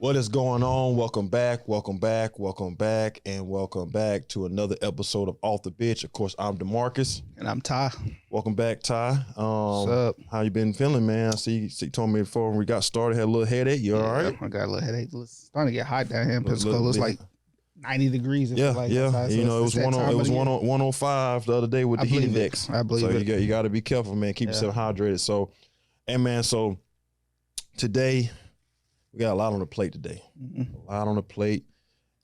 What is going on? Welcome back to another episode of Off the Bitch. Of course, I'm DeMarcus. And I'm Ty. Welcome back, Ty. What's up? How you been feeling, man? I see you told me before we got started, had a little headache. You all right? I got a little headache. It's starting to get hot down here in Pensacola. It's like 90 degrees. Outside, you know, it was 105 the other day with the heat index. I believe it. You got to be careful, man. Keep yourself hydrated. So, so today, we got a lot on the plate today. Mm-hmm. A lot on the plate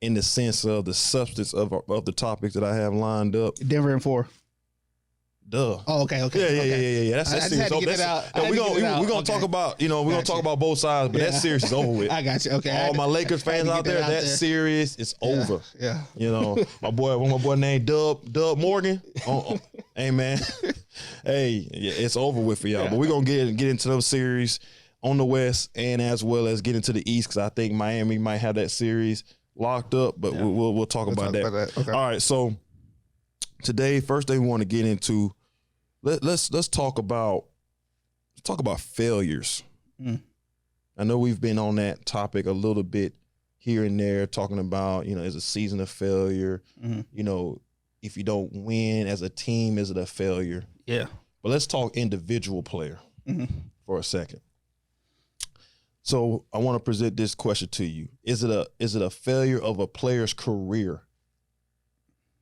in the sense of the substance of the topics that I have lined up. Denver in 4. Duh. Oh, okay. Yeah. That's serious. We're gonna talk about, we're gonna talk about both sides, but that series is over with. I got you. Okay. All my Lakers fans out there, that series is over. Yeah. You know, my boy named Dub Morgan. Hey man. Hey, it's over with for y'all. Yeah. But we're gonna get into those series on the West and as well as get into the East, because I think Miami might have that series locked up, but we'll talk about that. Okay. All right, so today, first thing we want to get into, let's talk about failures. I know we've been on that topic a little bit here and there, talking about, is a season of failure. Mm-hmm. If you don't win as a team, is it a failure? Yeah. But let's talk individual player for a second. So I want to present this question to you. Is it a failure of a player's career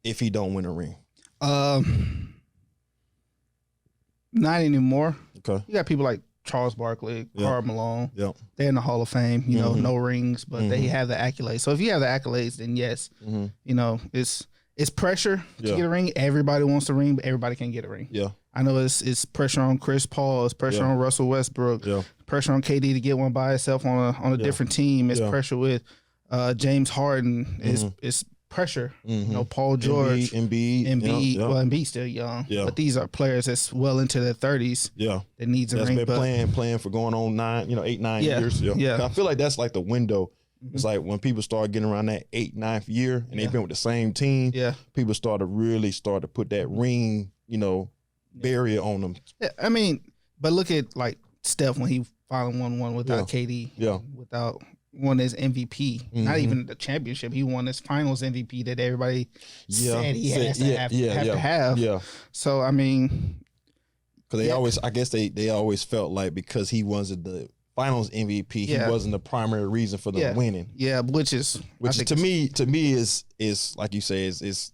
if he don't win a ring? Not anymore. Okay. You got people like Charles Barkley, Karl Malone. Yep. They're in the Hall of Fame, no rings, but they have the accolades. So if you have the accolades, then yes, it's pressure to get a ring. Everybody wants a ring, but everybody can't get a ring. Yeah. I know it's pressure on Chris Paul, it's pressure on Russell Westbrook, pressure on KD to get one by himself on a different team. It's pressure with James Harden. It's pressure. Paul George, Embiid. Well, Embiid's still young, but these are players that's well into their 30s. Yeah, that needs a ring. Been playing for going on 8-9 years. Yeah, I feel like that's like the window. It's like when people start getting around that 8th, 9th year and they've been with the same team. Yeah, people start to put that ring, barrier on them. Yeah, I mean, but look at like Steph when he finally won one without KD. Yeah, without won his MVP, not even the championship. He won his Finals MVP that everybody said he has to have. Yeah. So I mean, because they always felt like because he wasn't the Finals MVP, he wasn't the primary reason for them winning. Yeah, which is to me is like you say is it's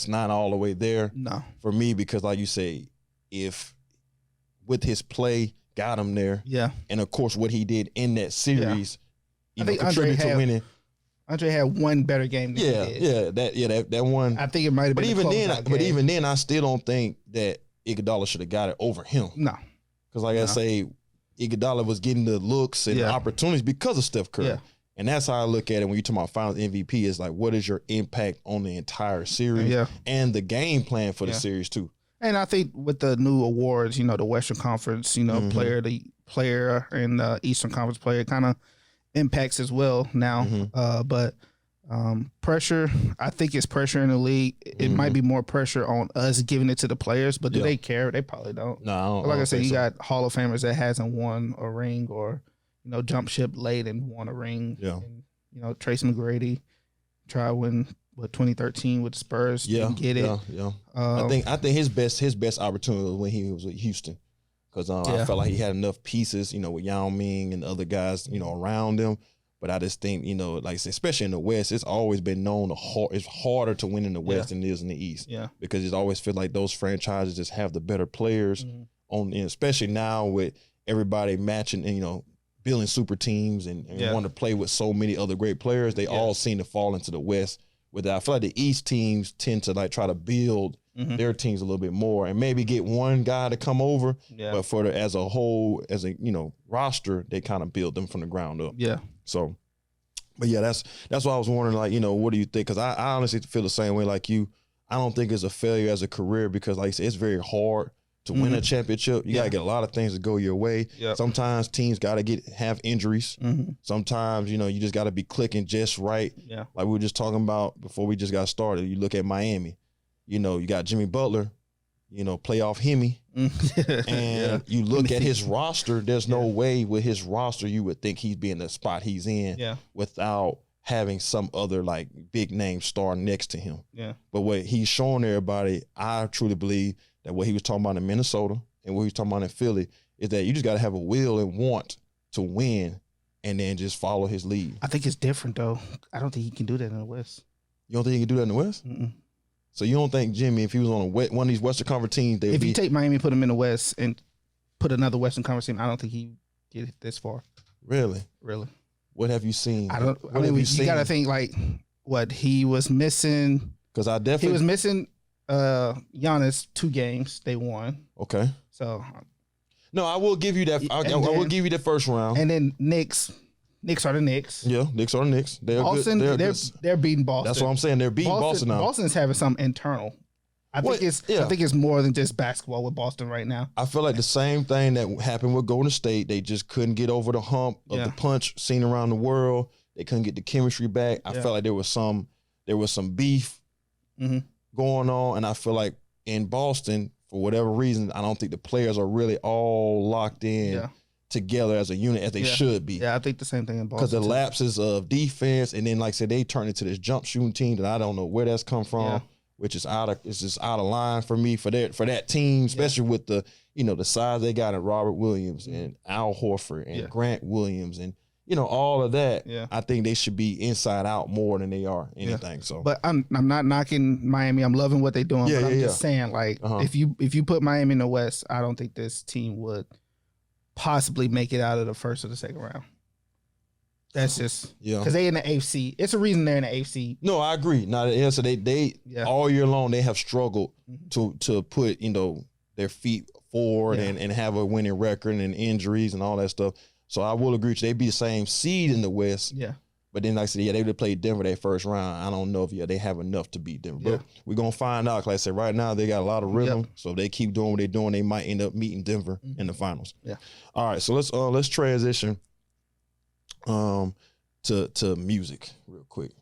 not all the way there. No, for me, because like you say, if with his play got him there. Yeah, and of course what he did in that series. I think Andre had one better game than he did. That one. I think it might have been. Even then, I still don't think that Iguodala should have got it over him. No, because I say, Iguodala was getting the looks and the opportunities because of Steph Curry. Yeah. And that's how I look at it when you talk about Finals MVP. Is like, what is your impact on the entire series and the game plan for the series too? And I think with the new awards, the Western Conference, player and the Eastern Conference player kind of impacts as well now. But pressure, I think it's pressure in the league. It might be more pressure on us giving it to the players, but do they care? They probably don't. No, like I said, you got Hall of Famers that hasn't won a ring or, jump ship late and won a ring. Yeah. And, Tracy McGrady tried to win 2013 with the Spurs. Didn't get it. Yeah. I think his best opportunity was when he was with Houston. Because I felt like he had enough pieces, with Yao Ming and the other guys, around him. But I just think, like I said, especially in the West, it's always been known it's harder to win in the West than it is in the East. Yeah. Because it always feels like those franchises just have the better players especially now with everybody matching and, building super teams and wanting to play with so many other great players. They all seem to fall into the West. I feel like the East teams tend to try to build their teams a little bit more and maybe get one guy to come over. Yeah. But as a whole, as a roster, they kind of build them from the ground up. Yeah. So, but that's why I was wondering, what do you think? Because I honestly feel the same way like you. I don't think it's a failure as a career because, like I said, it's very hard to win a championship. You got to get a lot of things to go your way. Yep. Sometimes teams got to have injuries. Sometimes, you just got to be clicking just right. Yeah. Like we were just talking about before we just got started. You look at Miami. You got Jimmy Butler. playoff Hemi. And you look at his roster, there's no way with his roster you would think he'd be in the spot he's in without having some other like big name star next to him. Yeah. But what he's showing everybody, I truly believe that what he was talking about in Minnesota and what he was talking about in Philly is that you just got to have a will and want to win and then just follow his lead. I think it's different though. I don't think he can do that in the West. You don't think he can do that in the West? Mm-mm. So you don't think Jimmy, if he was on one of these Western Conference teams, if you take Miami, put him in the West, and put another Western Conference team, I don't think he'd get this far. Really? Really. What have you seen? You got to think like what he was missing. Because he was missing Giannis 2 games. They won. Okay. So. No, I will give you that. I will give you the first round. And then Knicks. Knicks are the Knicks. Yeah, Knicks are the Knicks. Boston, they're beating Boston. That's what I'm saying. They're beating Boston now. Boston's having something internal. I think it's more than just basketball with Boston right now. I feel like the same thing that happened with Golden State. They just couldn't get over the hump of the punch seen around the world. They couldn't get the chemistry back. I felt like there was some beef going on, and I feel like in Boston, for whatever reason, I don't think the players are really all locked in together as a unit as they should be. Yeah, I think the same thing in Boston. Because the lapses of defense, and then like I said, they turned into this jump shooting team that I don't know where that's come from, which is just out of line for me for that team, especially with the the size they got in Robert Williams and Al Horford and Grant Williams and all of that. Yeah. I think they should be inside out more than they are anything. So, but I'm not knocking Miami. I'm loving what they're doing. But I'm just saying, like, if you put Miami in the West, I don't think this team would possibly make it out of the first or the second round. That's just because they in the AFC. It's a reason they're in the AFC. No, I agree. Now, so they all year long they have struggled to put their feet forward and have a winning record and injuries and all that stuff. So I will agree. They'd be the same seed in the West. Yeah. But then, like I said, they would have played Denver that first round. I don't know if they have enough to beat Denver. But we're going to find out. Like I said, right now they got a lot of rhythm. Yep. So if they keep doing what they're doing, they might end up meeting Denver in the finals. Yeah. All right. So let's transition to music real quick.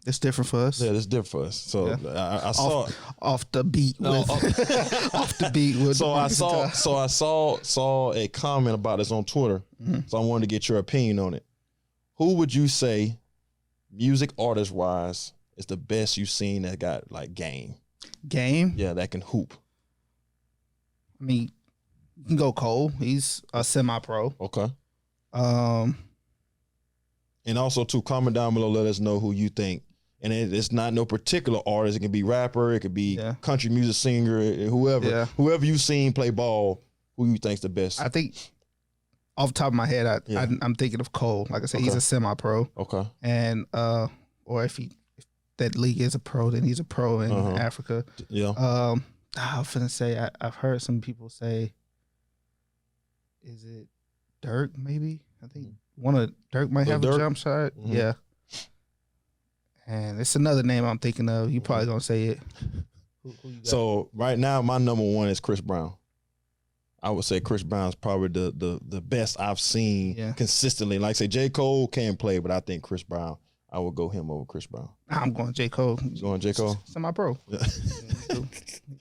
It's different for us. Yeah, it's different for us. So I saw off the beat. Off the beat. So I saw a comment about this on Twitter. So I wanted to get your opinion on it. Who would you say, music artist wise, is the best you've seen that got like game? Game? Yeah, that can hoop. I mean, you can go Cole. He's a semi-pro. Okay. And also, too, comment down below. Let us know who you think. And it's not no particular artist. It can be rapper. It could be country music singer. Whoever. Yeah. Whoever you've seen play ball, who you think's the best? I think, off the top of my head, I'm thinking of Cole. Like I said, he's a semi-pro. Okay. And or if that league is a pro, then he's a pro in Africa. Yeah. I was finna say I've heard some people say, is it Dirk? Maybe I think. Dirk might have a jump shot. Mm-hmm. Yeah. And it's another name I'm thinking of. You probably gonna say it. Who you got? So right now, my number one is Chris Brown. I would say Chris Brown's probably the best I've seen consistently. Like I say, J. Cole can play, but I think Chris Brown, I would go him over Chris Brown. I'm going J. Cole. You going J. Cole? Semi-pro. Yeah.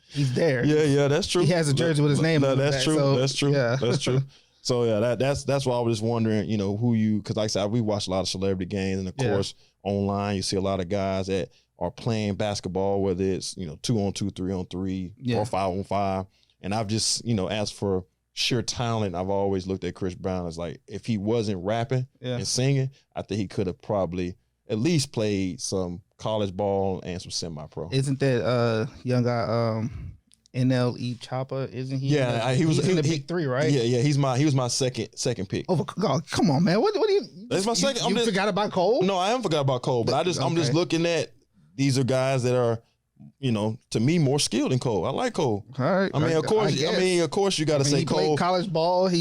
He's there. Yeah, that's true. He has a jersey with his name on it. That's true. So, that's true. Yeah. That's true. So yeah, that's why I was just wondering, who you, because like I said, we watch a lot of celebrity games, and of course online you see a lot of guys that are playing basketball, whether it's 2-on-2, 3-on-3, or 5-on-5, and I've just as for sheer talent, I've always looked at Chris Brown as like, if he wasn't rapping and singing, I think he could have probably at least played some college ball and some semi-pro. Isn't that young guy? NLE Chopper, isn't he? Yeah, he was in the big three, right? Yeah. He was my second pick. Oh God, come on, man! What do you? That's my second. You forgot about Cole? No, I haven't forgot about Cole, but I'm just looking at, these are guys that are, to me more skilled than Cole. I like Cole. All right. I mean, of course, you got to say he Cole. Played college ball.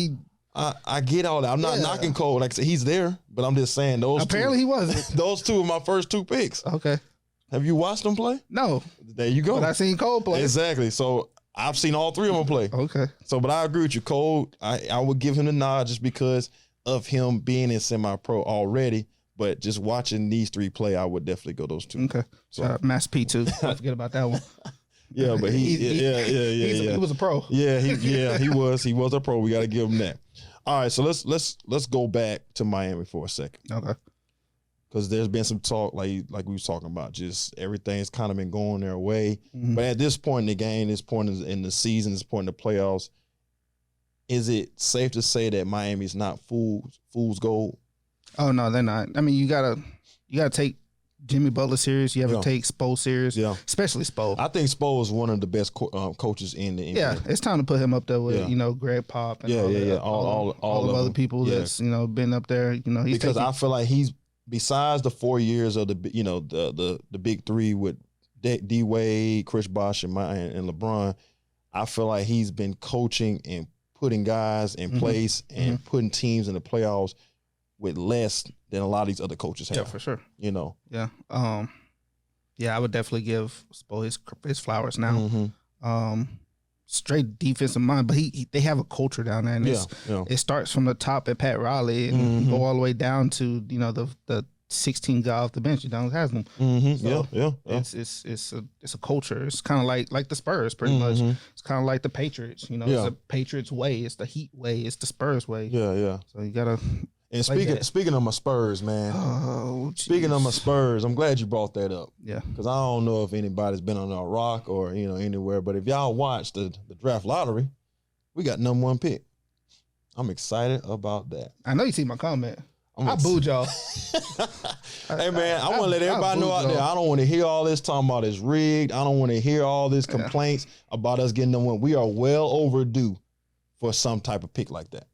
I get all that. I'm not knocking Cole. Like I said, he's there, but I'm just saying those. Apparently, he wasn't. Those two are my first 2 picks. Okay. Have you watched him play? No. There you go. But I seen Cole play. Exactly. So I've seen all 3 of them play. Okay. So, but I agree with you, Cole. I would give him the nod just because of him being in semi-pro already. But just watching these 3 play, I would definitely go those 2. Okay. So Mass P too. Don't forget about that one. Yeah, but he was a pro. Yeah, he was a pro. We got to give him that. All right, so let's go back to Miami for a second. Okay. Because there's been some talk, like we was talking about, just everything's kind of been going their way. Mm-hmm. But at this point in the game, this point in the season, this point in the playoffs, is it safe to say that Miami's not fool's gold? Oh no, they're not. I mean, you gotta take Jimmy Butler serious. You have to take Spo serious. Yeah, especially Spo. I think Spo is one of the best coaches in the NBA. Yeah, it's time to put him up there with Greg Pop and all of other people that's been up there. He's because I feel like he's. Besides the 4 years of the big three with D Wade, Chris Bosh, and LeBron, I feel like he's been coaching and putting guys in place and putting teams in the playoffs with less than a lot of these other coaches have. Yeah, for sure. Yeah. I would definitely give Spo his flowers now. Straight defensive mind, but they have a culture down there, and it starts from the top at Pat Riley and go all the way down to the 16 guy off the bench. You don't have them. It's a culture. It's kind of like the Spurs, pretty much. It's kind of like the Patriots. It's the Patriots way. It's the Heat way. It's the Spurs way. Yeah. So you gotta. And speaking of my Spurs, man. Oh, speaking of my Spurs, I'm glad you brought that up. Yeah. Because I don't know if anybody's been on a rock or anywhere, but if y'all watched the draft lottery, we got number 1 pick. I'm excited about that. I know you see my comment. I booed y'all. Hey man, I want to let everybody know out there. I don't want to hear all this talking about it's rigged. I don't want to hear all this complaints about us getting number 1. We are well overdue for some type of pick like that.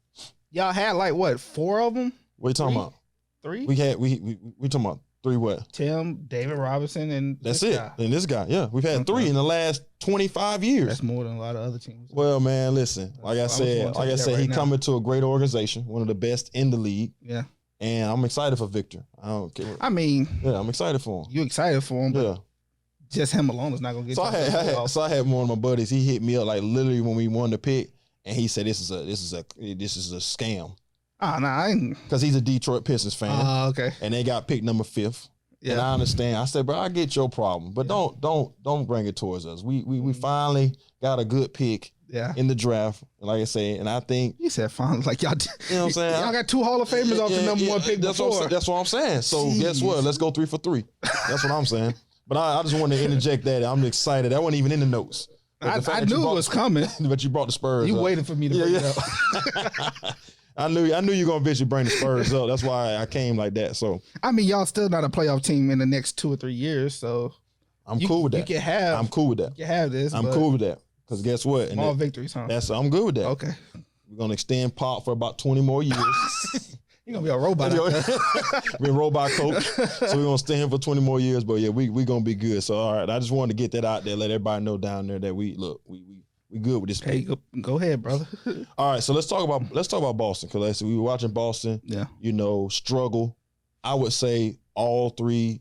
Y'all had like what, 4 of them? What are you talking about? 3? We talking about 3 what? Tim, David Robinson, and that's it. Guy. And this guy, yeah, we've had 3 in the last 25 years. That's more than a lot of other teams. Well, man, listen, like I said, he coming to a great organization, one of the best in the league. Yeah, and I'm excited for Victor. I don't care. I mean, I'm excited for him. You excited for him? But just him alone is not gonna get. So I had one of my buddies. He hit me up like literally when we won the pick. And he said, "This is a scam." Oh, no, I ain't. Because he's a Detroit Pistons fan. Oh, okay. And they got picked number 5th. Yeah. And I understand. I said, "Bro, I get your problem, but don't bring it towards us. We finally got a good pick in the draft, like I say, and I think you said finally, like y'all. You know what I'm saying? Y'all got 2 Hall of Famers off the number 1 pick before. That's what I'm saying. So guess what? Let's go 3 for 3. That's what I'm saying. But I just wanted to interject that. I'm excited. That wasn't even in the notes. I knew it was coming. But you brought the Spurs You up. waited for me to bring it up. I knew you were going to eventually bring the Spurs up. That's why I came like that. So I mean, y'all still not a playoff team in the next 2 or 3 years. So I'm cool with that. I'm cool with that. You can have this. I'm cool with that. Because guess what? Small victories, huh? I'm good with that. Okay. We're going to extend Pop for about 20 more years. You're going to be a robot. We're a robot coach. So we're going to stay here for 20 more years. But yeah, we going to be good. So all right, I just wanted to get that out there, let everybody know down there that we good with this. Hey, go ahead, brother. All right, so let's talk about Boston, because we were watching Boston. Yeah. Struggle. I would say all 3,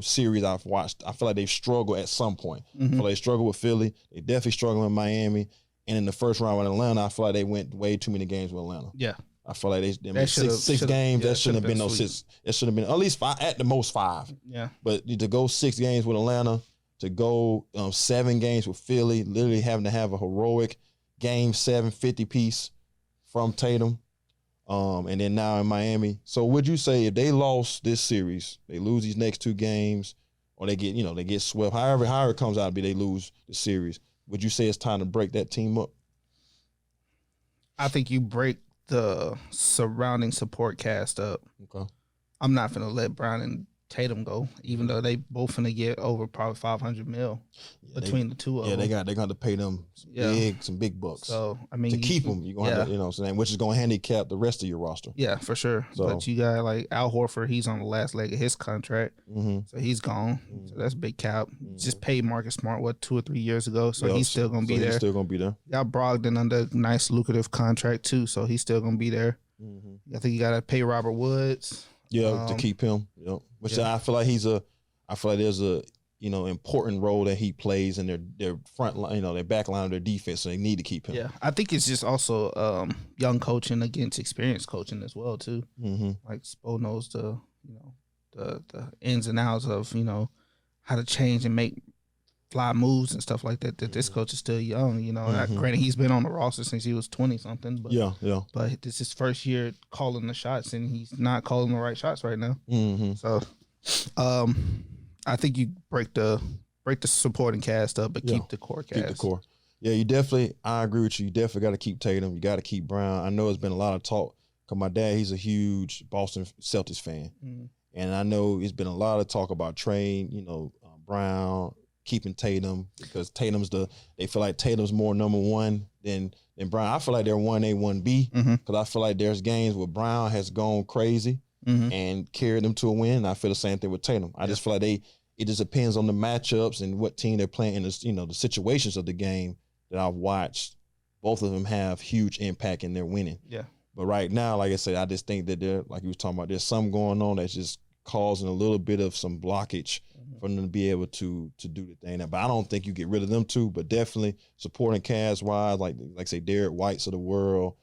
series I've watched, I feel like they've struggled at some point. I feel like they struggled with Philly. They definitely struggled in Miami. And in the first round with Atlanta, I feel like they went way too many games with Atlanta. Yeah. I feel like they six games. That shouldn't have been no 6. It should have been at least 5, at the most 5. Yeah. But to go 6 games with Atlanta, to go 7 games with Philly, literally having to have a heroic game 7 50 piece from Tatum, and then now in Miami. So would you say if they lost this series, they lose these next 2 games, or they get swept, however it comes out to be, they lose the series, would you say it's time to break that team up? I think you break the surrounding support cast up. Okay. I'm not going to let Brown and Tatum go, even though they both finna get over probably $500 million between the 2 of them. Yeah, they're going to pay them some big bucks. So I mean, to keep them, you're going to have to, what I'm saying, which is going to handicap the rest of your roster. Yeah, for sure. So, but you got like Al Horford, he's on the last leg of his contract, so he's gone. So that's a big cap. Just paid Marcus Smart 2 or 3 years ago, so he's still going to be there. He's still going to be there. Got Brogdon under a nice lucrative contract too, so he's still going to be there. I think you got to pay Robert Woods. Yeah, to keep him. Which I feel like there's a important role that he plays in their front line, their back line of their defense. So they need to keep him. Yeah, I think it's just also young coaching against experienced coaching as well too. Like Spo knows the ins and outs of how to change and make fly moves and stuff like that. That this coach is still young. You know, granted he's been on the roster since he was 20 something. But But this is his first year calling the shots, and he's not calling the right shots right now. So, I think you break the supporting cast up, but keep the core cast. Keep the core. Yeah, you definitely. I agree with you. You definitely got to keep Tatum. You got to keep Brown. I know it's been a lot of talk. Cause my dad, he's a huge Boston Celtics fan, and I know it's been a lot of talk about trading. Brown, keeping Tatum, because they feel like Tatum's more number one than Brown. I feel like they're 1A, 1B, because I feel like there's games where Brown has gone crazy and carried them to a win. And I feel the same thing with Tatum. I just feel like it just depends on the matchups and what team they're playing in the situations of the game that I've watched. Both of them have huge impact in their winning. Yeah. But right now, like I said, I just think that like you was talking about, there's something going on that's just causing a little bit of some blockage for them to be able to do the thing. But I don't think you get rid of them two, but definitely supporting cast wise, like say Derek Whites of the world,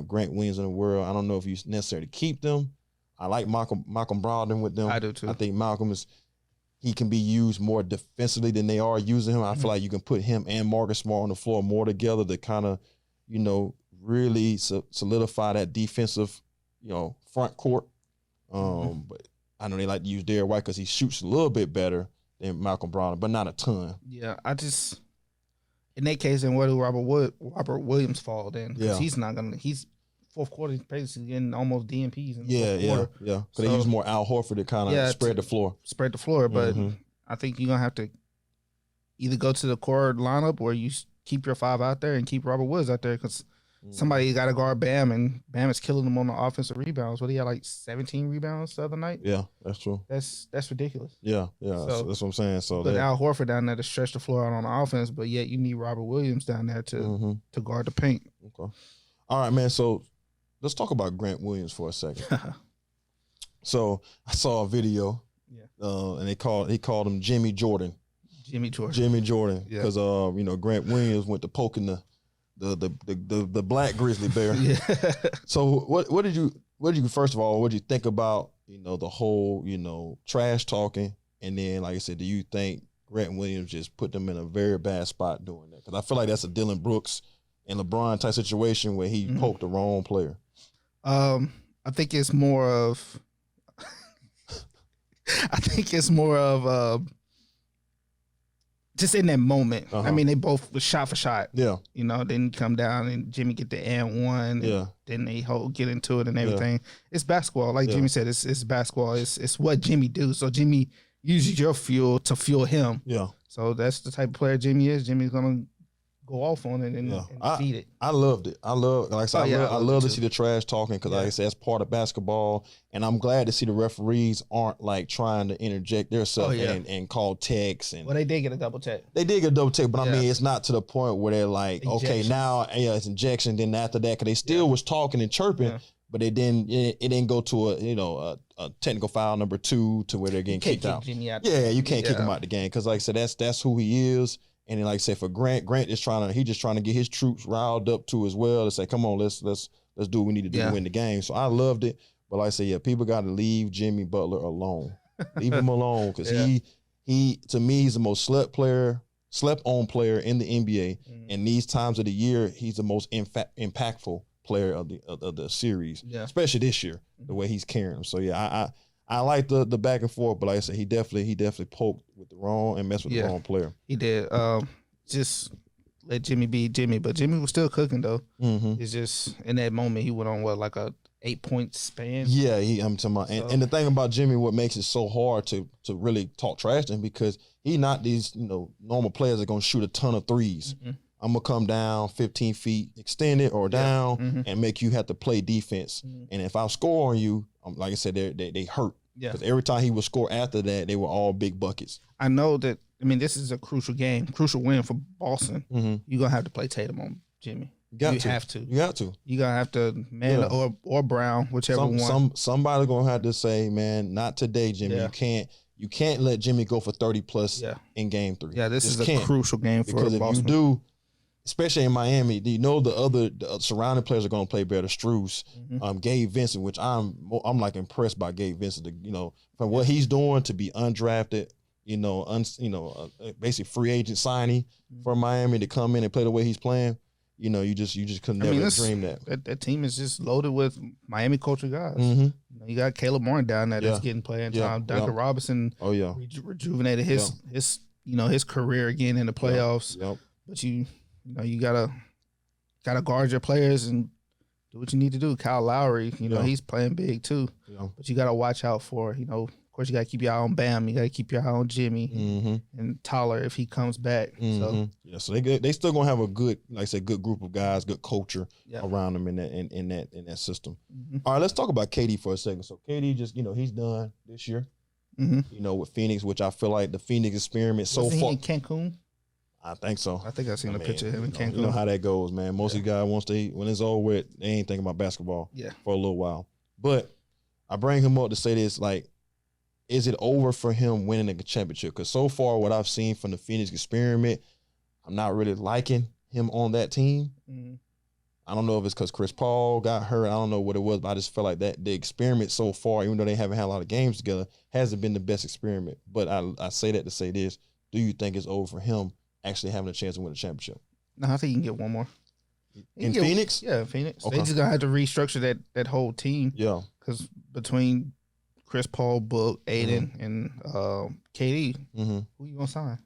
Grant Williams of the world. I don't know if you necessarily keep them. I like Malcolm Brogdon with them. I do too. I think Malcolm he can be used more defensively than they are using him. I feel like you can put him and Marcus Smart on the floor more together to kind of, really solidify that defensive, front court. But I know they like to use Derek White because he shoots a little bit better than Malcolm Brogdon, but not a ton. Yeah, in that case, then where do Robert Williams fall then? Because he's fourth quarter, he's basically getting almost DNPs in the fourth quarter. Yeah. Because they use more Al Horford to kind of spread the floor. But I think you're going to have to either go to the core lineup or you keep your five out there and keep Robert Woods out there, because somebody got to guard Bam, and Bam is killing them on the offensive rebounds. What, he had like 17 rebounds the other night? Yeah, that's true. That's ridiculous. Yeah. So, that's what I'm saying. So but Al Horford down there to stretch the floor out on the offense, but yet you need Robert Williams down there to guard the paint. Okay. All right, man. So let's talk about Grant Williams for a second. So I saw a video, and he called him Jimmy Jordan. Jimmy Jordan, because Grant Williams went to poking the black grizzly bear. So what did you first of all, what did you think about the whole trash talking, and then like I said, do you think Grant Williams just put them in a very bad spot doing that? Because I feel like that's a Dylan Brooks and LeBron type situation where he poked the wrong player. I think it's more of just in that moment. I mean, they both was shot for shot. Yeah. Then come down and Jimmy get the and one. Yeah. Then they get into it and everything. Yeah. It's basketball. Like Jimmy said, it's basketball. It's what Jimmy do. So Jimmy uses your fuel to fuel him. Yeah. So that's the type of player Jimmy is. Jimmy's going to go off on it and feed it. I loved it. I love to see the trash talking, because like I said, it's part of basketball, and I'm glad to see the referees aren't like trying to interject their stuff and call techs. And they did get a double tech. They did get a double tech, but I mean, it's not to the point where they're like, injection. Okay, now it's injection. Then after that, because they still was talking and chirping, but it didn't go to a technical foul number 2 to where they're getting kicked out. You can't kick him out the game, because like I said, that's who he is. And then, like I said, for Grant is trying to get his troops riled up too as well, to say, come on, let's do what we need to do to win the game. So I loved it. But like I said, people got to leave Jimmy Butler alone. Leave him alone, because he to me, he's the most slept on player in the NBA. And these times of the year, he's the most impactful player of the series, especially this year, the way he's carrying them. So I like the back and forth, but like I said, he definitely poked with the wrong and messed with the wrong player. He did. Just let Jimmy be Jimmy, but Jimmy was still cooking though. It's just in that moment he went on like a 8-point span. Yeah, I'm talking about, and the thing about Jimmy, what makes it so hard to really talk trash to him, because he not these normal players that are gonna shoot a ton of threes. I'm gonna come down 15 feet, extend it or down, and make you have to play defense. And if I score on you, like I said, they hurt. Because every time he would score after that, they were all big buckets. I know that. I mean, this is a crucial game, crucial win for Boston. You're gonna have to play Tatum on Jimmy. You have to. You got to. You're gonna have to, or Brown, whichever one. Somebody's gonna have to say, man, not today, Jimmy. You can't let Jimmy go for 30 plus in game 3. Yeah, this is a crucial game for Boston. Because if you do, especially in Miami, the surrounding players are going to play better. Strus, Gabe Vincent, which I'm like impressed by Gabe Vincent. From what he's doing to be undrafted, basically free agent signing for Miami to come in and play the way he's playing. You just could never dream that. That team is just loaded with Miami culture guys. You got Caleb Moore down there that's getting playing time. Duncan Robinson. Oh yeah, rejuvenated his career again in the playoffs. But you gotta guard your players and do what you need to do. Kyle Lowry, he's playing big too. But you gotta watch out for of course, you got to keep your eye on Bam. You got to keep your eye on Jimmy and Tyler if he comes back. So they still gonna have a good, like I said, good group of guys, good culture around them in that system. All right, let's talk about KD for a second. So KD just he's done this year. With Phoenix, which I feel like the Phoenix experiment so far. In Cancun? I think so. I think I seen a picture of him in Cancun. You know how that goes, man. Most of the guys when it's over with, they ain't thinking about basketball for a little while. But I bring him up to say this, like, is it over for him winning a championship? Because so far, what I've seen from the Phoenix experiment, I'm not really liking him on that team. I don't know if it's because Chris Paul got hurt. I don't know what it was, but I just felt like that the experiment so far, even though they haven't had a lot of games together, hasn't been the best experiment. But I say that to say this: do you think it's over for him actually having a chance to win a championship? No, I think he can get one more. In Phoenix? Yeah, Phoenix. Okay. They just gonna have to restructure that whole team. Yeah, because between Chris Paul, Book, Aiden, and KD, who you gonna sign?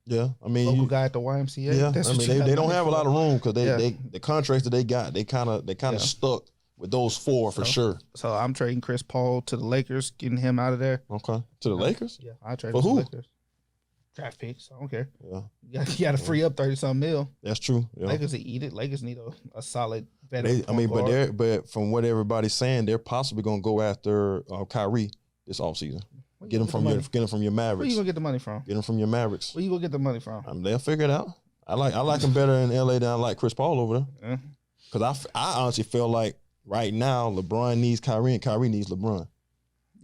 Yeah, I mean, local guy at the YMCA. Yeah, I mean, they don't have a lot of room because the contracts that they got, they kind of stuck with those four for sure. So I'm trading Chris Paul to the Lakers, getting him out of there. Okay, to the Lakers. Yeah, I trade for him who? To the Lakers. Draft picks. I don't care. Yeah, you got to free up 30-something mil. That's true. Yeah. Lakers to eat it. Lakers need a solid veteran. But from what everybody's saying, they're possibly gonna go after Kyrie this offseason. Get him from your Mavericks. Where you gonna get the money from? Get him from your Mavericks. Where you gonna get the money from? They'll figure it out. I like him better in LA than I like Chris Paul over there. Because I honestly feel like right now LeBron needs Kyrie and Kyrie needs LeBron.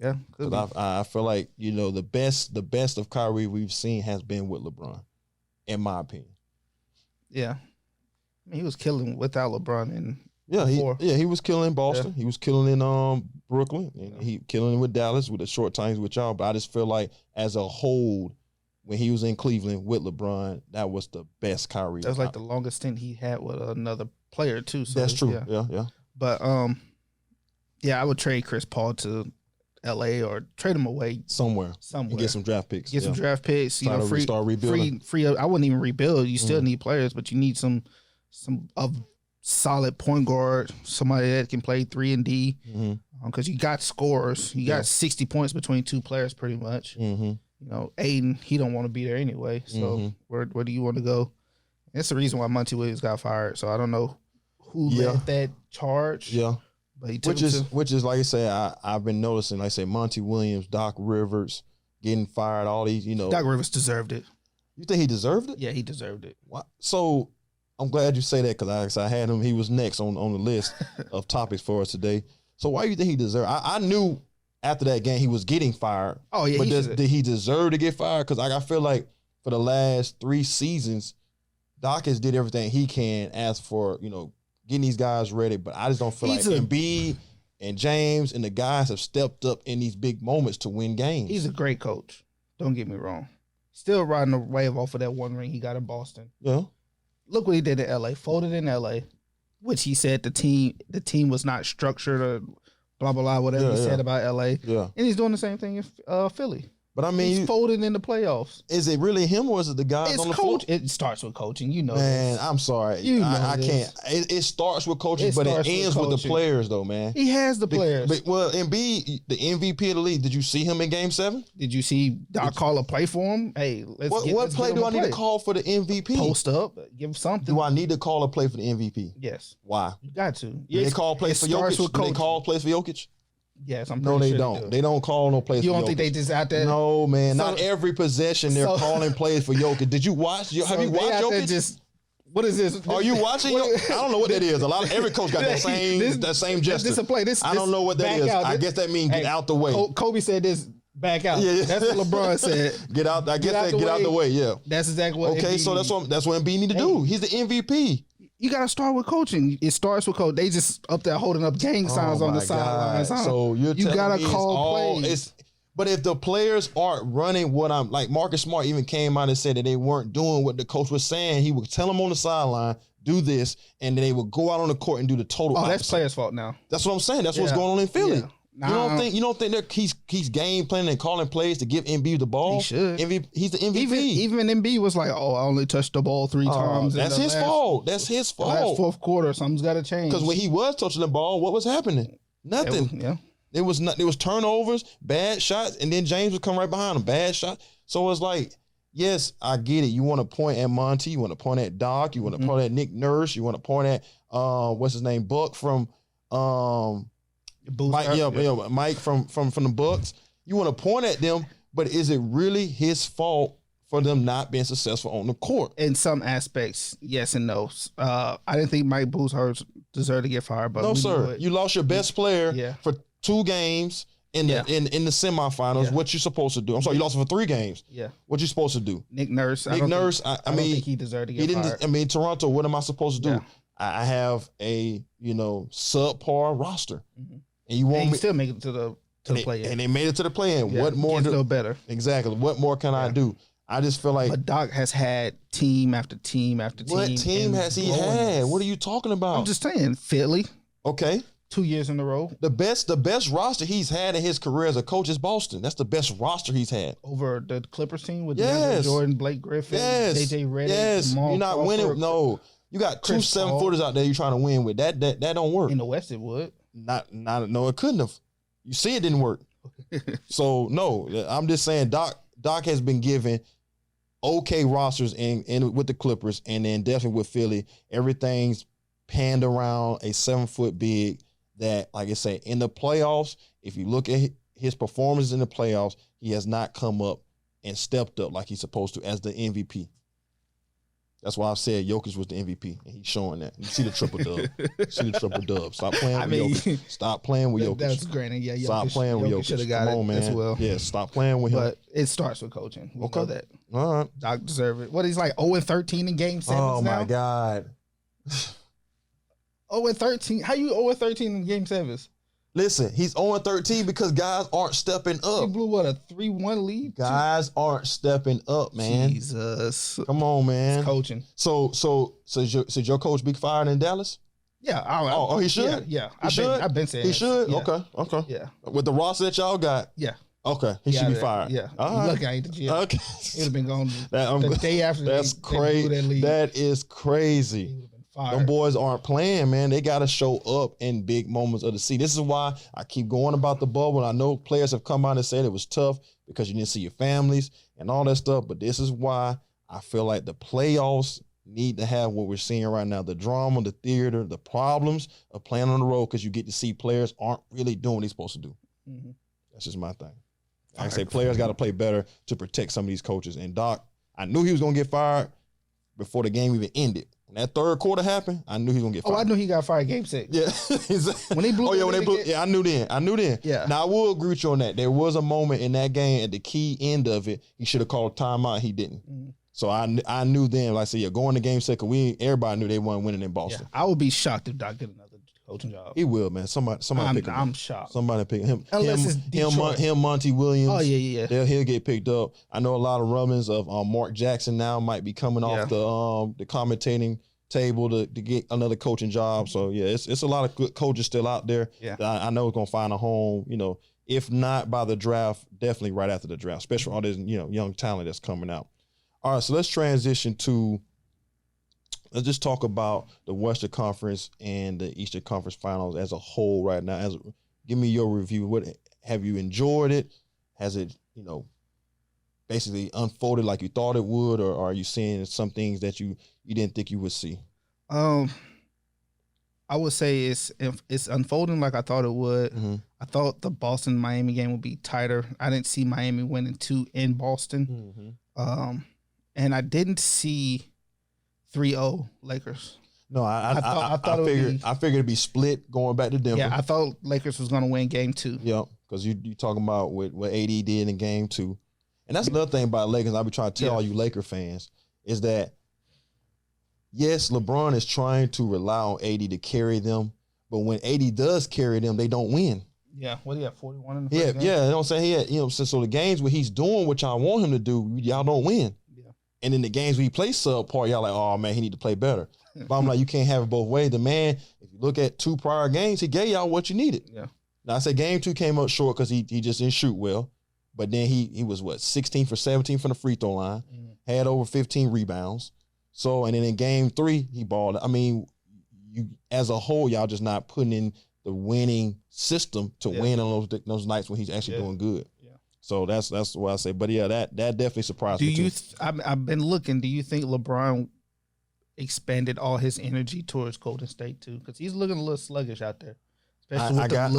Yeah, I feel like the best of Kyrie we've seen has been with LeBron, in my opinion. Yeah, I mean, he was killing without LeBron in. He was killing in Boston. He was killing in Brooklyn. And he killing with Dallas with the short times with y'all. But I just feel like as a whole, when he was in Cleveland with LeBron, that was the best Kyrie. That was like the longest stint he had with another player too. So that's true. Yeah. But I would trade Chris Paul to LA or trade him away somewhere. And get some draft picks. Some draft picks. Start rebuilding. Free. I wouldn't even rebuild. You still need players, but you need some of solid point guard, somebody that can play 3 and D, because you got scores. You got 60 points between two players, pretty much. Aiden, he don't want to be there anyway. So where do you want to go? That's the reason why Monty Williams got fired. So I don't know who led that charge. Yeah. But which is like I say, I've been noticing, like I say, Monty Williams, Doc Rivers getting fired, all these, Doc Rivers deserved it. You think he deserved it? Yeah, he deserved it. So I'm glad you say that because I had him. He was next on the list of topics for us today. So why do you think he deserved? I knew after that game he was getting fired. Oh yeah, but did he deserve to get fired? Because I feel like for the last 3 seasons, Doc has did everything he can as for getting these guys ready. But I just don't feel like Embiid and James and the guys have stepped up in these big moments to win games. He's a great coach. Don't get me wrong. Still riding the wave off of that one ring he got in Boston. Yeah. Look what he did in LA. Folded in LA, which he said the team was not structured or blah blah blah, whatever he said about LA. Yeah. And he's doing the same thing in Philly. But I mean, he's folded in the playoffs. Is it really him or is it the guys on the floor? It starts with coaching, Man, this. I'm sorry. I can't. It starts with coaching, but it ends with the players, though, man. He has the players. Embiid, the MVP of the league. Did you see him in Game 7? Did you see Doc call a play for him? Hey, what play do I need to call for the MVP? Post up, give something. Do I need to call a play for the MVP? Yes. Why? You got to. They call plays for Jokic. Do they call plays for Jokic? Yes, I'm pretty sure they don't. They don't call no plays. You don't think they just out there? No, man. Not every possession they're calling plays for Jokic. Did you watch? Have you watched Jokic? What is this? Are you watching? I don't know what that is. Every coach got that same gesture. This a play. I don't know what that is. I guess that means get out the way. Kobe said this. Back out. Yeah. That's what LeBron said. Get out. I guess that get out the way. Yeah. That's exactly what. Okay, so that's what Embiid need to do. He's the MVP. You got to start with coaching. It starts with coach. They just up there holding up gang signs on the sidelines. So you got to call plays. But if the players aren't running what I'm like, Marcus Smart even came out and said that they weren't doing what the coach was saying. He would tell them on the sideline, do this, and then they would go out on the court and do the total opposite. That's players' fault now. That's what I'm saying. That's what's going on in Philly. Yeah. You don't think that he's game planning and calling plays to give Embiid the ball? He should. He's the MVP. Even Embiid was like, "Oh, I only touched the ball 3 times." That's his fault. That's his fault. Last fourth quarter, something's got to change. Because when he was touching the ball, what was happening? Nothing. It was turnovers, bad shots, and then James would come right behind him. Bad shot. So it's like, yes, I get it. You want to point at Monty. You want to point at Doc. You want to point at Nick Nurse. You want to point at what's his name, Buck from Mike. Mike from the Bucks. You want to point at them, but is it really his fault for them not being successful on the court? In some aspects, yes and no. I didn't think Mike Budenholzer deserved to get fired, but no, sir. You lost your best player for 2 games in the semifinals. Yeah. What you supposed to do? I'm sorry, you lost for 3 games. Yeah. What you supposed to do? Nick Nurse. I don't think he deserved to get fired. I mean, Toronto. What am I supposed to do? Yeah. I have a subpar roster, and you still make it to the play-in, and they made it to the play-in. Yeah, what more? No better. Exactly. What more can I do? I just feel like. But Doc has had team after team after team. What team has he had? What are you talking about? I'm just saying, Philly. Okay. 2 years in a row. The best roster he's had in his career as a coach is Boston. That's the best roster he's had. Over the Clippers team with DeAndre Jordan, Blake Griffin, JJ Redick. Yes. You're not Crawford, winning. No. You got Chris 2 7-footers out there you're trying to win with. That don't work. In the West it would. No, it couldn't have. You see it didn't work. So no, I'm just saying Doc has been given okay rosters in with the Clippers, and then definitely with Philly. Everything's panned around a 7-foot big that, like I say, in the playoffs, if you look at his performance in the playoffs, he has not come up and stepped up like he's supposed to as the MVP. That's why I said Jokic was the MVP, and he's showing that. You see the triple dub. Stop playing with Jokic. Stop playing with Jokic. That's great. Yeah, stop playing with Jokic. Should have got it man. as well. Yeah, stop playing with him. But it starts with coaching. We know that. All right. Doc deserves it. What, he's like 0-13 in Game 7 now? Oh, my God. 0-13? How you 0-13 in Game 7s? Listen, he's 0-13 because guys aren't stepping up. He blew, a 3-1 lead? Guys aren't stepping up, man. Jesus. Come on, man. It's coaching. So should your coach be fired in Dallas? Yeah. He should? Yeah. I've been saying he should? Yeah. Okay. Yeah. With the roster that y'all got? Yeah. Okay. He should be fired. Yeah. All right. Look, I ain't the gym. Okay. He would have been gone the day after. That's crazy. That is crazy. Them boys aren't playing, man. They got to show up in big moments of the season. This is why I keep going about the bubble. I know players have come out and said it was tough because you didn't see your families and all that stuff, but this is why I feel like the playoffs need to have what we're seeing right now, the drama, the theater, the problems of playing on the road, because you get to see players aren't really doing what they're supposed to do. Mm-hmm. That's just my thing. Like I say, players got to play better to protect some of these coaches. And Doc, I knew he was going to get fired before the game even ended. When that third quarter happened, I knew he was gonna get fired. I knew he got fired Game 6. Yeah. When he blew. I knew then. Yeah. Now I will agree with you on that. There was a moment in that game at the key end of it, he should have called a timeout. He didn't. Mm-hmm. So I knew then, like I said, going to Game 6, everybody knew they weren't winning in Boston. Yeah. I would be shocked if Doc get another coaching job. He will, man. Somebody pick him. I'm shocked. Somebody pick him. Unless it's Detroit. Him, Monty Williams. Oh yeah. He'll get picked up. I know a lot of rumblings of Mark Jackson now might be coming off the commentating table to get another coaching job. So yeah, it's a lot of good coaches still out there. Yeah, that I know is gonna find a home. If not by the draft, definitely right after the draft, especially all this young talent that's coming out. All right, so let's transition to. Let's just talk about the Western Conference and the Eastern Conference Finals as a whole right now. Give me your review. What have you enjoyed it? Has it basically unfolded like you thought it would, or are you seeing some things that you didn't think you would see? I would say it's unfolding like I thought it would. Mm-hmm. I thought the Boston-Miami game would be tighter. I didn't see Miami winning 2 in Boston. Mm-hmm. And I didn't see 3-0 Lakers. No, I figured it'd be split going back to Denver. Yeah, I thought Lakers was going to win game 2. Yep, because you talking about what AD did in game 2. And that's another thing about Lakers I be trying to tell all you Laker fans is that, yes, LeBron is trying to rely on AD to carry them, but when AD does carry them, they don't win. Yeah, what he had 41 in the first game? Yeah, you know what I'm saying? He had, you know, so the games where he's doing what y'all want him to do, y'all don't win. Yeah. And in the games where he plays subpar, y'all like, oh man, he need to play better. But I'm like, you can't have it both ways. The man, if you look at 2 prior games, he gave y'all what you needed. Yeah. Now I said game 2 came up short because he just didn't shoot well. But then he was 16 for 17 from the free throw line, had over 15 rebounds. So, and then in game 3, he balled. I mean, you as a whole, y'all just not putting in the winning system to win on those nights when he's actually doing good. Yeah. So that's what I say. But yeah, that definitely surprised me too. I've been looking. Do you think LeBron expanded all his energy towards Golden State too? Because he's looking a little sluggish out there. I got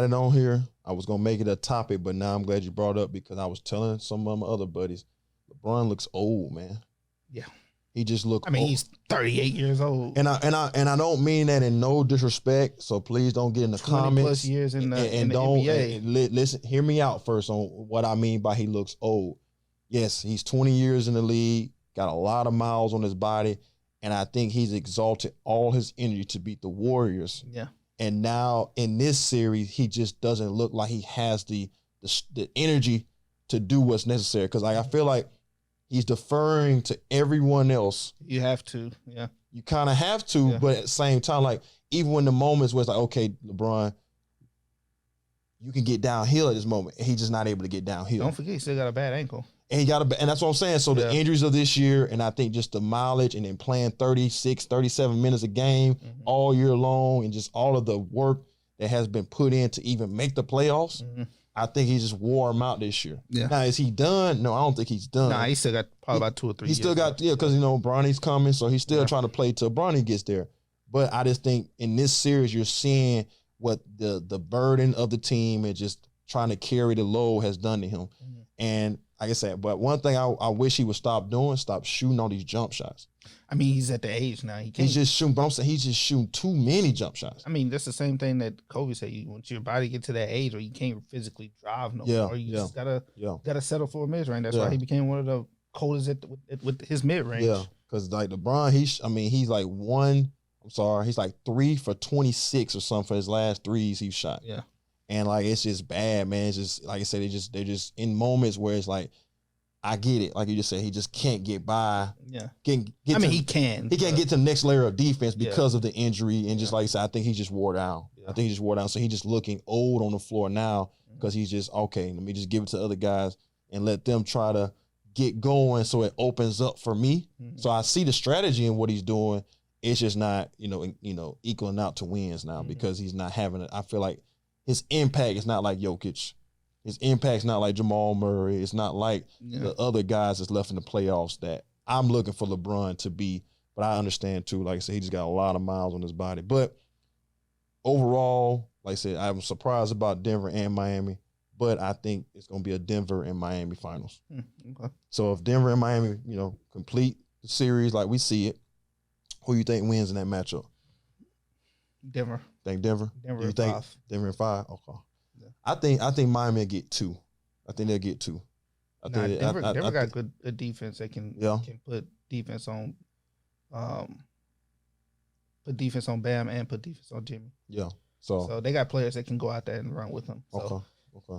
it on here. I was gonna make it a topic, but now I'm glad you brought it up because I was telling some of my other buddies, LeBron looks old, man. Yeah. He just look. I mean, old. He's 38 years old, and I don't mean that in no disrespect. So please don't get in the 20 comments. Plus years in the NBA. And listen, hear me out first on what I mean by he looks old. Yes, he's 20 years in the league, got a lot of miles on his body, and I think he's exalted all his energy to beat the Warriors. Yeah. And now in this series, he just doesn't look like he has the energy to do what's necessary. Because I feel like he's deferring to everyone else. You have to, yeah. You kind of have to, but at the same time, like even when the moments where it's like, okay, LeBron, you can get downhill at this moment, and he's just not able to get downhill. Don't forget, he still got a bad ankle. And and that's what I'm saying. So the injuries of this year, and I think just the mileage, and then playing 36, 37 minutes a game all year long, and just all of the work that has been put in to even make the playoffs. I think he just wore him out this year. Yeah. Now, is he done? No, I don't think he's done. Nah, he still got probably about 2 or 3 years. He still got, because, you know, Bronny's coming, so he's still trying to play till Bronny gets there. But I just think in this series, you're seeing what the burden of the team and just trying to carry the load has done to him. And like I said, but one thing I wish he would stop shooting all these jump shots. I mean, he's at the age now. He's just shooting, but I'm saying he's just shooting too many jump shots. I mean, that's the same thing that Kobe said. Once your body get to that age where you can't physically drive no more, you just gotta settle for a mid-range. That's why he became one of the coldest with his mid-range. Yeah, because like LeBron, he's like 3 for 26 or something for his last threes he shot. Yeah. And like it's just bad, man. It's just like I said, they're just in moments where it's like, I get it. Like you just said, he just can't get by. Yeah. He can't get to the next layer of defense because of the injury. And just like I said, I think he's just wore down. Yeah. I think he just wore down. So he's just looking old on the floor now because he's just, okay, let me just give it to other guys and let them try to get going so it opens up for me. So I see the strategy in what he's doing. It's just not, equaling out to wins now because he's not having it. I feel like his impact is not like Jokic. His impact's not like Jamal Murray. It's not like the other guys that's left in the playoffs that I'm looking for LeBron to be. But I understand, too, like I said, he just got a lot of miles on his body. But overall, like I said, I'm surprised about Denver and Miami. But I think it's going to be a Denver and Miami finals. Okay. So if Denver and Miami, complete the series like we see it, who you think wins in that matchup? Denver. Think Denver? Denver in 5. Denver in 5? Okay. I think Miami will get 2. I think they'll get 2. Denver got good defense. They can put defense on, Bam and put defense on Jimmy. Yeah. So they got players that can go out there and run with them. So, okay.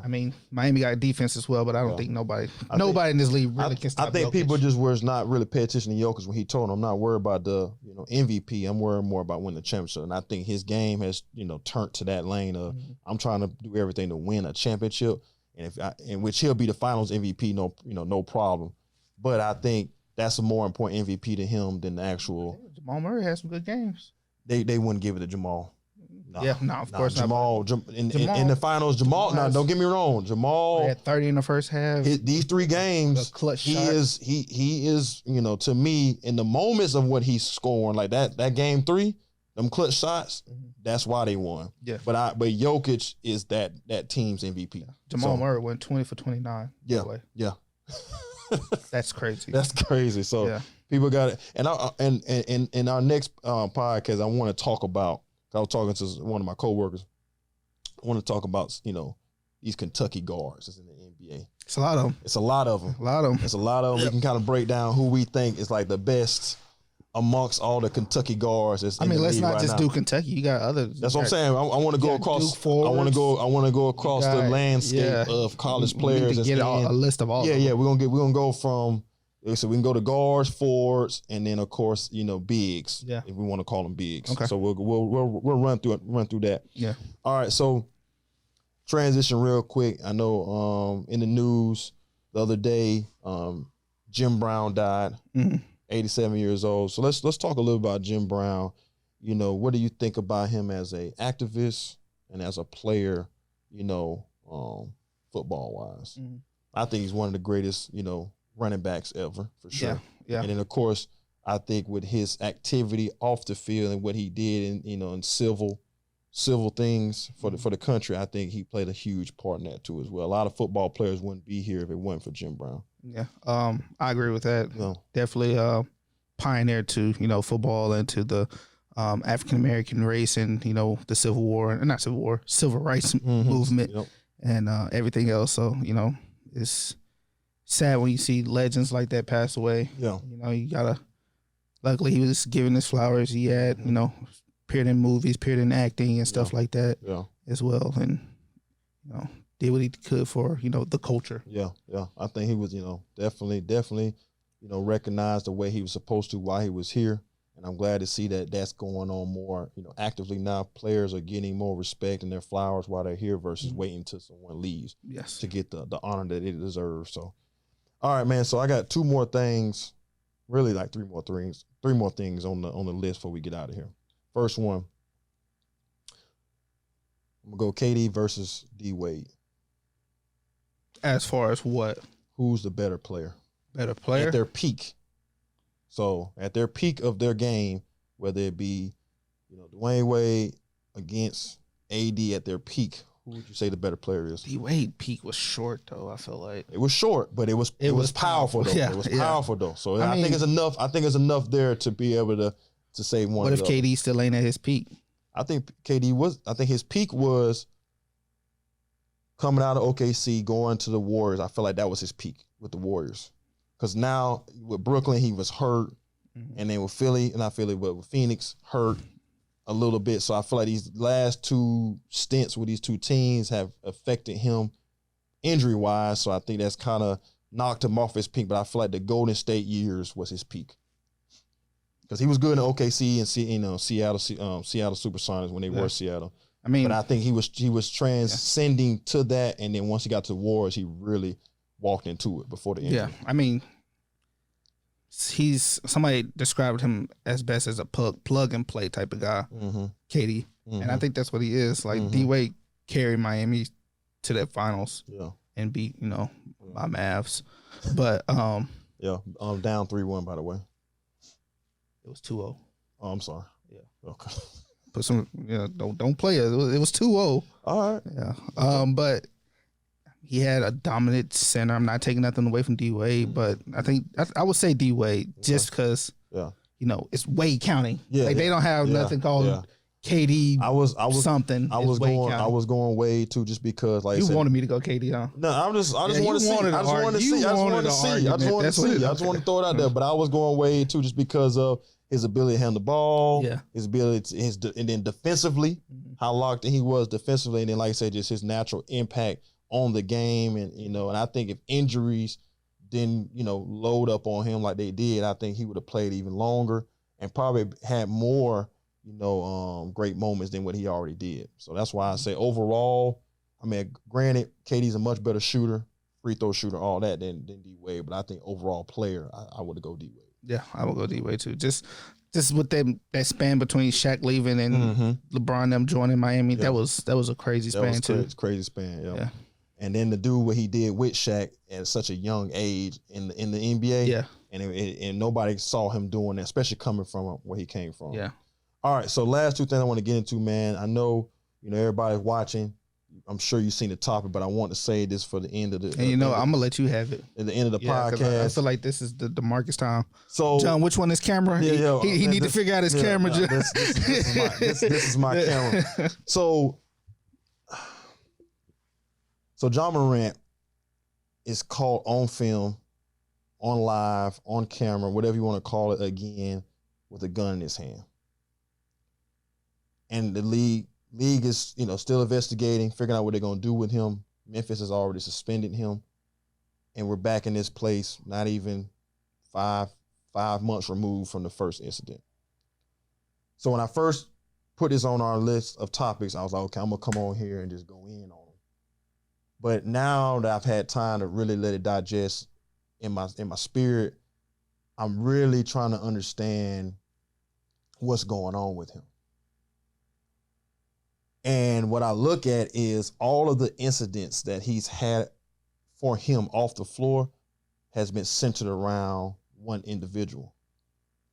I mean, Miami got defense as well, but I don't think nobody in this league really can stop. I think Jokic. People just was not really pay attention to Jokic when he told them, I'm not worried about the MVP. I'm worried more about winning the championship. And I think his game has turned to that lane of I'm trying to do everything to win a championship, and in which he'll be the Finals MVP, no problem. But I think that's a more important MVP to him than the actual. Jamal Murray has some good games. They wouldn't give it to Jamal. Of course Jamal, in the finals, Jamal. Now, don't get me wrong, Jamal had 30 in the first half. These 3 games, he is, to me, in the moments of what he's scoring, like that game 3, them clutch shots. That's why they won. Yeah, but Jokic is that team's MVP. Jamal Murray went 20 for 29. Yeah. That's crazy. That's crazy. So people got it. And in our next podcast, I want to talk about. I was talking to one of my coworkers. I want to talk about, these Kentucky guards that's in the NBA. It's a lot of them. It's a lot of them. A lot of them. It's a lot of them. We can kind of break down who we think is like the best amongst all the Kentucky guards. Let's not just do Kentucky. You got others. That's what I'm saying. I want to go across. I want to go across the landscape of college players. We need to get a list of all. Yeah, yeah. We're gonna go from. So we can go to guards, forwards, and then of course bigs. Yeah. If we want to call them bigs. Okay. So we'll run through that. Yeah. All right. So transition real quick. I know in the news the other day, Jim Brown died. 87 years old. So let's talk a little about Jim Brown. What do you think about him as a activist and as a player, football wise? I think he's one of the greatest, running backs ever, for sure. Yeah. And then of course, I think with his activity off the field and what he did in civil things for the country, I think he played a huge part in that too as well. A lot of football players wouldn't be here if it wasn't for Jim Brown. Yeah, I agree with that. Definitely pioneer to football and to the African American race and the civil rights movement and everything else. So it's sad when you see legends like that pass away. Yeah, you gotta. Luckily, he was given his flowers. He had appeared in movies, appeared in acting and stuff like that as well, and did what he could for the culture. Yeah. I think he was definitely recognized the way he was supposed to while he was here, and I'm glad to see that that's going on more actively now. Players are getting more respect and their flowers while they're here versus waiting until someone leaves to get the honor that it deserves. So, all right, man. So I got two more things, really like three more things on the list before we get out of here. First one, I'm gonna go KD versus D Wade. As far as what? Who's the better player? Better player? At their peak. So at their peak of their game, whether it be, Dwayne Wade against AD at their peak, who would you say the better player is? D Wade peak was short though, I feel like. It was short, but it was powerful though. Yeah, it was powerful though. So I think it's enough. I think it's enough there to be able to say one. What if KD still ain't at his peak? I think his peak was coming out of OKC, going to the Warriors. I feel like that was his peak with the Warriors. Because now with Brooklyn, he was hurt. And then with Philly, not Philly, but with Phoenix, hurt a little bit. So I feel like these last two stints with these two teams have affected him injury-wise. So I think that's kind of knocked him off his peak. But I feel like the Golden State years was his peak. Because he was good in OKC and Seattle Supersonics when they were Seattle. But I think he was transcending to that, and then once he got to the Warriors, he really walked into it before the injury. Yeah, somebody described him as best as a plug and play type of guy, KD, and I think that's what he is. Like D Wade carried Miami to that finals, and beat my Mavs, but down 3-1 by the way. It was 2-0. Oh, I'm sorry. Yeah. Okay. Put some, don't play it. It was 2-0. All right. Yeah. But he had a dominant center. I'm not taking nothing away from D Wade, but I would say D Wade just because it's Wade County. Yeah. They don't have nothing called KD. I was something. I was going Wade too, just because you wanted me to go KD, huh? No, I just wanted to see. I just want to throw it out there, but I was going Wade too, just because of his ability to handle the ball, his ability, and then defensively, how locked in he was defensively, and then like I said, just his natural impact on the game, and I think if injuries didn't load up on him like they did, I think he would have played even longer and probably had more great moments than what he already did. So that's why I say overall, granted, KD's a much better shooter, free throw shooter, all that than D Wade, but I think overall player, I would go D Wade. Yeah, I would go D Wade too. Just with that span between Shaq leaving and LeBron them joining Miami, that was a crazy span too. Crazy span, yeah. And then to do what he did with Shaq at such a young age in the NBA, and nobody saw him doing that, especially coming from where he came from. Yeah. All right, so last two things I want to get into, man. I know everybody's watching. I'm sure you've seen the topic, but I want to say this for the end of the. And I'm gonna let you have it at the end of the podcast. I feel like this is the DeMarcus time. So, John, which one is camera? He need to figure out his camera. This is my camera. So John Morant is caught on film, on live, on camera, whatever you want to call it, again, with a gun in his hand. And the league is, still investigating, figuring out what they're going to do with him. Memphis has already suspended him. And we're back in this place, not even five months removed from the first incident. So when I first put this on our list of topics, I was like, okay, I'm going to come on here and just go in on them. But now that I've had time to really let it digest in my spirit, I'm really trying to understand what's going on with him. And what I look at is all of the incidents that he's had for him off the floor has been centered around one individual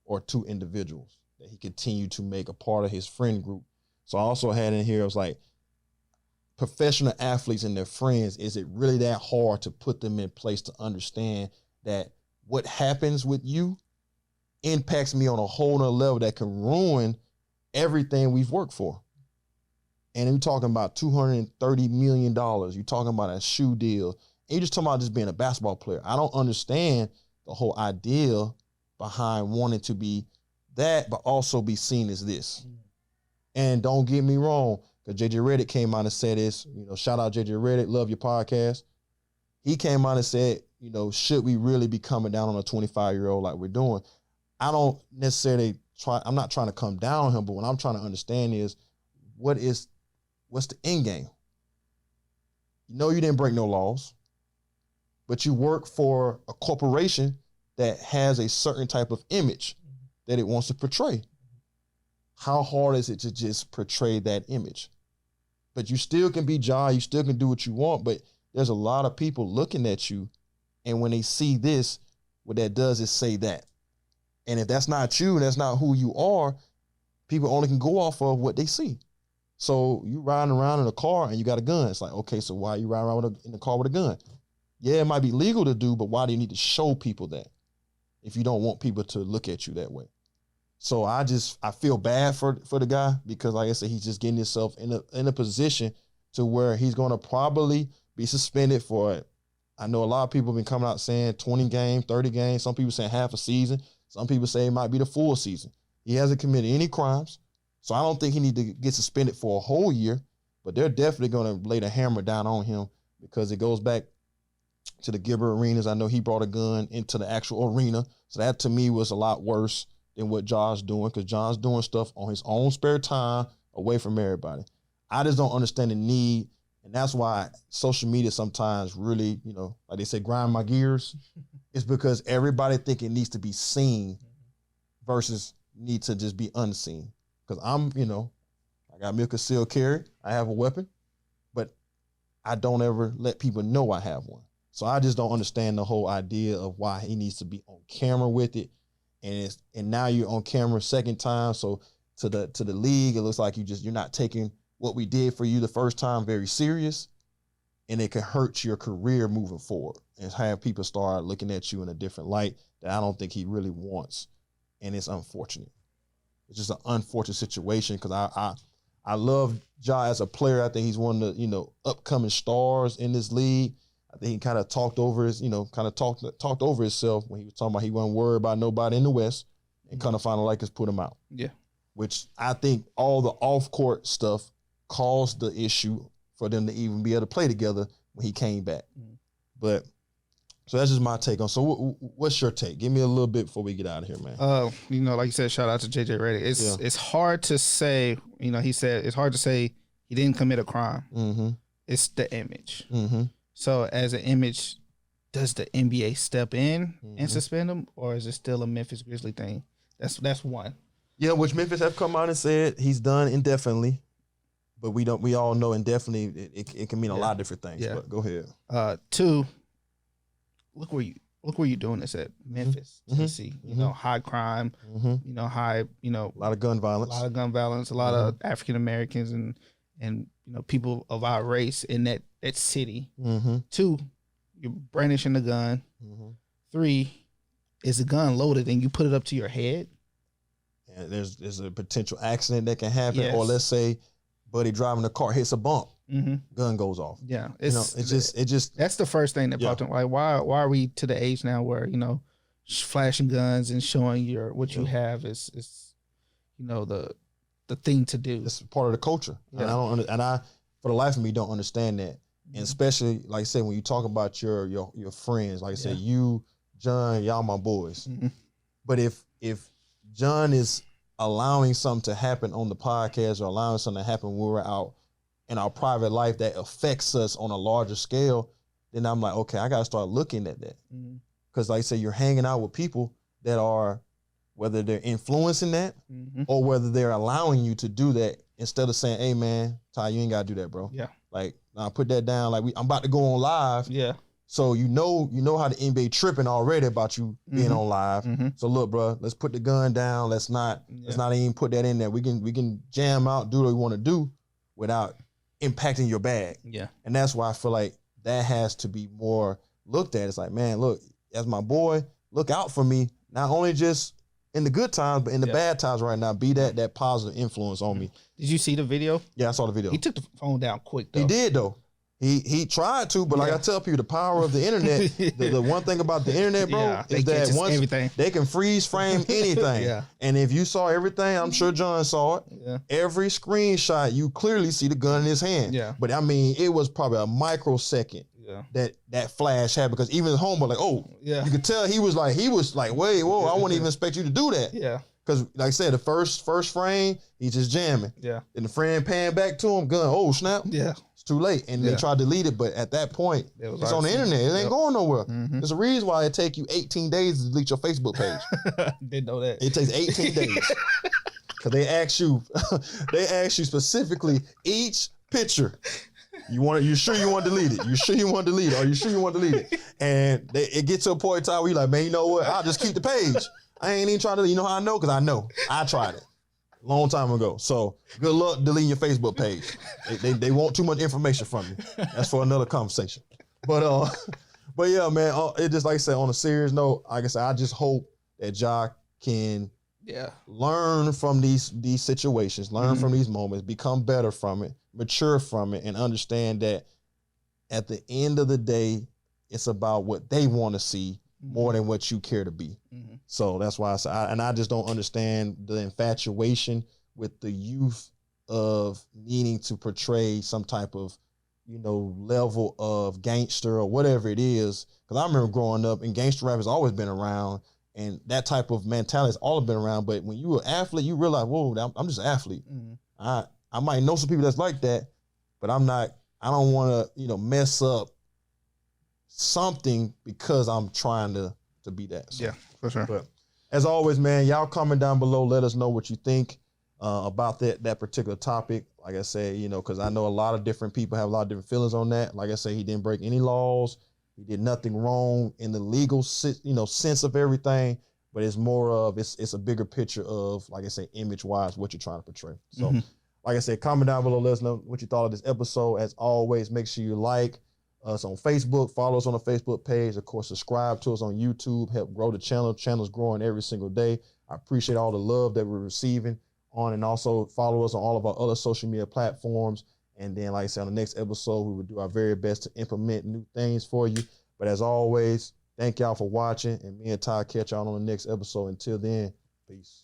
or two individuals that he continued to make a part of his friend group. So I also had in here, it was like, professional athletes and their friends, is it really that hard to put them in place to understand that what happens with you impacts me on a whole nother level that can ruin everything we've worked for? And you're talking about $230 million. You're talking about a shoe deal. And you're just talking about just being a basketball player. I don't understand the whole idea behind wanting to be that, but also be seen as this. And don't get me wrong, because JJ Redick came out and said this, shout out JJ Redick, love your podcast. He came out and said, should we really be coming down on a 25-year-old like we're doing? I don't necessarily I'm not trying to come down on him, but what I'm trying to understand is what's the end game? You didn't break no laws, but you work for a corporation that has a certain type of image that it wants to portray. How hard is it to just portray that image? But you still can be Ja, you still can do what you want, but there's a lot of people looking at you, and when they see this, what that does is say that. And if that's not you, and that's not who you are, people only can go off of what they see. So you riding around in a car and you got a gun. It's like, okay, so why are you riding around in the car with a gun? Yeah, it might be legal to do, but why do you need to show people that if you don't want people to look at you that way? So I feel bad for the guy, because like I said, he's just getting himself in a position to where he's going to probably be suspended for it. I know a lot of people have been coming out saying 20 games, 30 games. Some people saying half a season. Some people say it might be the full season. He hasn't committed any crimes. So I don't think he needs to get suspended for a whole year, but they're definitely going to lay the hammer down on him, because it goes back to the Gilbert arenas. I know he brought a gun into the actual arena. So that to me was a lot worse than what John's doing, because John's doing stuff on his own spare time away from everybody. I just don't understand the need. And that's why social media sometimes really, like they say, grind my gears. It's because everybody think it needs to be seen versus need to just be unseen. Because I got me a concealed carry. I have a weapon, but I don't ever let people know I have one. So I just don't understand the whole idea of why he needs to be on camera with it. And now you're on camera second time. So to the league, it looks like you're not taking what we did for you the first time very serious, and it can hurt your career moving forward and have people start looking at you in a different light that I don't think he really wants. And it's unfortunate. It's just an unfortunate situation, because I love Ja as a player. I think he's one of the, upcoming stars in this league. I think he kind of talked over his, talked over himself when he was talking about he wasn't worried about nobody in the West, and kind of finally Lakers put him out. Yeah. Which I think all the off-court stuff caused the issue for them to even be able to play together when he came back. But so that's just my take on. So what's your take? Give me a little bit before we get out of here, man. Like you said, shout out to JJ Redick. It's hard to say. He said it's hard to say he didn't commit a crime. Mm-hmm. It's the image. Mm-hmm. So as an image, does the NBA step in and suspend him, or is it still a Memphis Grizzly thing? That's one. Yeah, which Memphis have come out and said he's done indefinitely, but we all know indefinitely it can mean a lot of different things. Yeah. But go ahead. Two. Look where you doing this at, Memphis, Tennessee. High crime. High. A lot of gun violence. A lot of African Americans and people of our race in that city. Two, you're brandishing the gun. Three, is the gun loaded and you put it up to your head? And there's a potential accident that can happen, or let's say, buddy driving the car hits a bump. Gun goes off. Yeah, it just that's the first thing that popped in. Like, why are we to the age now where flashing guns and showing what you have is the thing to do. It's part of the culture, Yeah. and I for the life of me don't understand that. And especially, like I said, when you talk about your friends, like I said, you, John, y'all my boys. But if John is allowing something to happen on the podcast or allowing something to happen when we're out in our private life that affects us on a larger scale, then I'm like, okay, I got to start looking at that. Because like I say, you're hanging out with people that are, whether they're influencing that or whether they're allowing you to do that instead of saying, hey, man, Ty, you ain't got to do that, bro. Yeah. Like, nah, put that down. Like, I'm about to go on live. Yeah. So you know how the NBA tripping already about you being on live. So look, bro, let's put the gun down. Let's not even put that in there. We can jam out, do what we want to do without impacting your bag. Yeah. And that's why I feel like that has to be more looked at. It's like, man, look, as my boy, look out for me. Not only just in the good times, but in the bad times right now. Be that positive influence on me. Did you see the video? Yeah, I saw the video. He took the phone down quick, though. He did, though. He tried to, but like I tell people, the power of the internet, the one thing about the internet, bro, is that once everything. They can freeze frame anything. And if you saw everything, I'm sure John saw it. Yeah. Every screenshot, you clearly see the gun in his hand. Yeah. But I mean, it was probably a microsecond that flash happened, because even his homeboy like, oh, you could tell he was like, wait, whoa, I wouldn't even expect you to do that. Yeah. Because like I said, the first frame, he's just jamming. Yeah. And the friend panned back to him, gun, oh snap. Yeah. Too late, and they tried to delete it, but at that point, it's on the internet. It ain't going nowhere. There's a reason why it take you 18 days to delete your Facebook page. Didn't know that. It takes 18 days because they ask you specifically each picture. You sure you want to delete it? You sure you want to delete it? Are you sure you want to delete it? And it gets to a point in time where you're like, man, you know what? I'll just keep the page. I ain't even trying to. You know how I know? Because I know. I tried it. Long time ago. So good luck deleting your Facebook page. They want too much information from you. That's for another conversation. But yeah, man, it just, like I said, on a serious note, like I said, I just hope that Ja can learn from these situations, learn from these moments, become better from it, mature from it, and understand that at the end of the day, it's about what they want to see more than what you care to be. So that's why I just don't understand the infatuation with the youth of needing to portray some type of, level of gangster or whatever it is. Because I remember growing up, and gangster rap has always been around, and that type of mentality has always been around. But when you were an athlete, you realize, whoa, I'm just an athlete. I might know some people that's like that, but I don't want to, mess up something because I'm trying to be that. So. Yeah, for sure. But as always, man, y'all comment down below. Let us know what you think about that particular topic. Like I said, because I know a lot of different people have a lot of different feelings on that. Like I said, he didn't break any laws. He did nothing wrong in the legal, sense of everything. But it's more of, it's a bigger picture of, like I say, image-wise, what you're trying to portray. So, like I said, comment down below. Let us know what you thought of this episode. As always, make sure you like us on Facebook, follow us on the Facebook page. Of course, subscribe to us on YouTube, help grow the channel. Channel's growing every single day. I appreciate all the love that we're receiving on, and also follow us on all of our other social media platforms. And then, like I said, on the next episode, we will do our very best to implement new things for you. But as always, thank y'all for watching, and me and Ty catch y'all on the next episode. Until then, peace.